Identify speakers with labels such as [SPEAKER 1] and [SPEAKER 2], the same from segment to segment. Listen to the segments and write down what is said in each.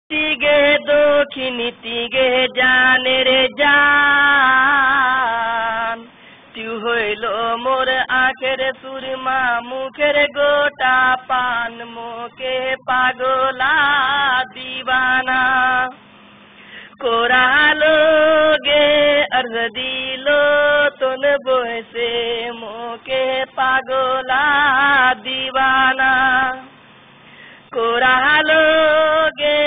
[SPEAKER 1] তিগে দক্ষিণী তিগে জানে রে জান, তুই হইল মোর আখের সুরমা মুখের গোটা পান, মোকে পাগলা দিবানা কোরালো গে अर्ज দিলো তোন বসে মোকে পাগলা দিবানা কোরালো গে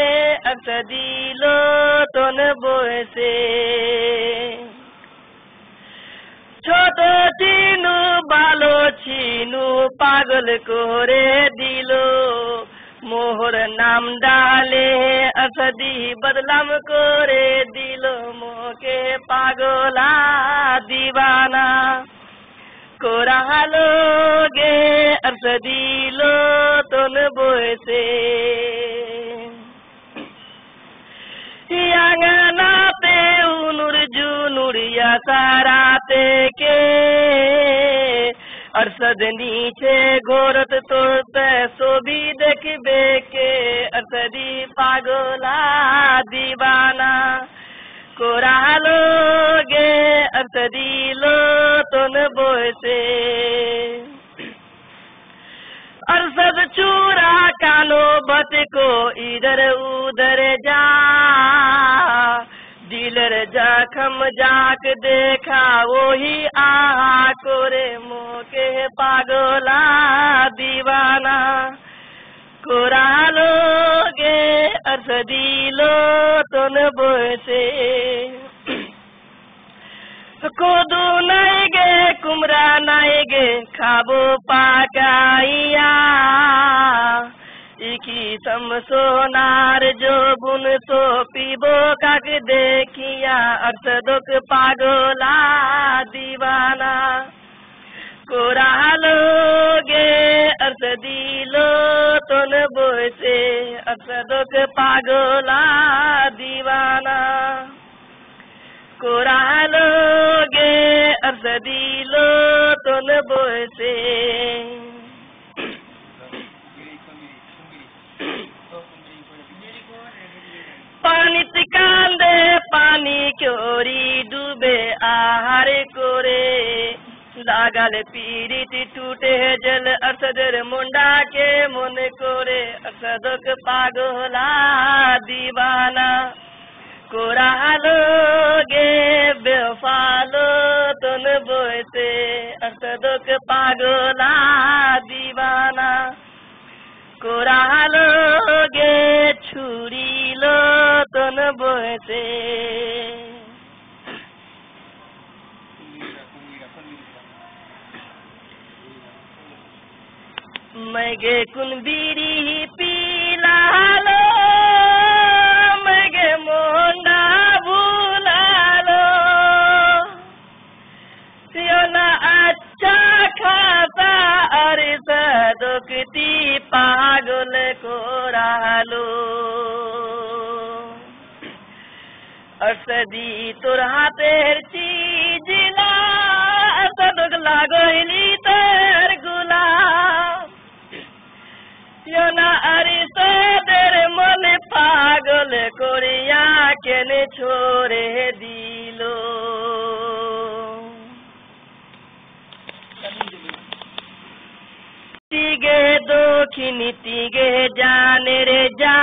[SPEAKER 1] अर्ज দিলো তোন বসে ছোট চিনু ভালো চিনু পাগল করে দিল মোহর নাম ডালে असदी बदलाम করে দিল মোকে পাগলা দিবানা কোরালো গে अर्ज দিলো তোন বসে আঙ্গনাতে উনুর জুনুরিয়া সারাতে কে अरसद नीचे घोरत तोते सोभी देखबे के अरसदी पागला दीवाना कोरालो गे अरसदी लो तोन बोसे अरसद चूरा कानो बत को इधर उधर जा दिलर जखम जाक देखा वही आहा कोरे मोके पागला दीवाना कोरालो गे अर्ज दिलो तोन बसे कोदो नहीं गे कुमरा नहीं गे खाबो पाकाइया इकी समसोनार जो बुन तो पीबो काक देखिया अर्थ दुख पागला दीवाना कोरालो गे अर्थ दिलो तोन बोसे अर्थ दुख पागला दीवाना कोरालो गे अर्थ दिलो तोन बोसे पानी कांदे पानी क्योरी डूबे आहार कोरे लागाल पीड़ित टूटे जल अर्सदर मुंडा के मन कोरे अर्सदक पागला दीवाना कोरालो गे बेफालो तोन बोते अर्सदक पागला दीवाना कोरालो गे छुरी लो तोन बोते मैं गे कुन बीरी पीला लो मैं गे मोंडा भूला लो योना अच्छा खाता अरे सदुकती पागल कोरालो अर्सदी तोर हाथेर चीजिला सदुक लागोइली तेर गुलाब योना अरे सदर मन पागल कोरिया केने छोरे दिलो तिगे दक्षिणी तिगे जाने रे जा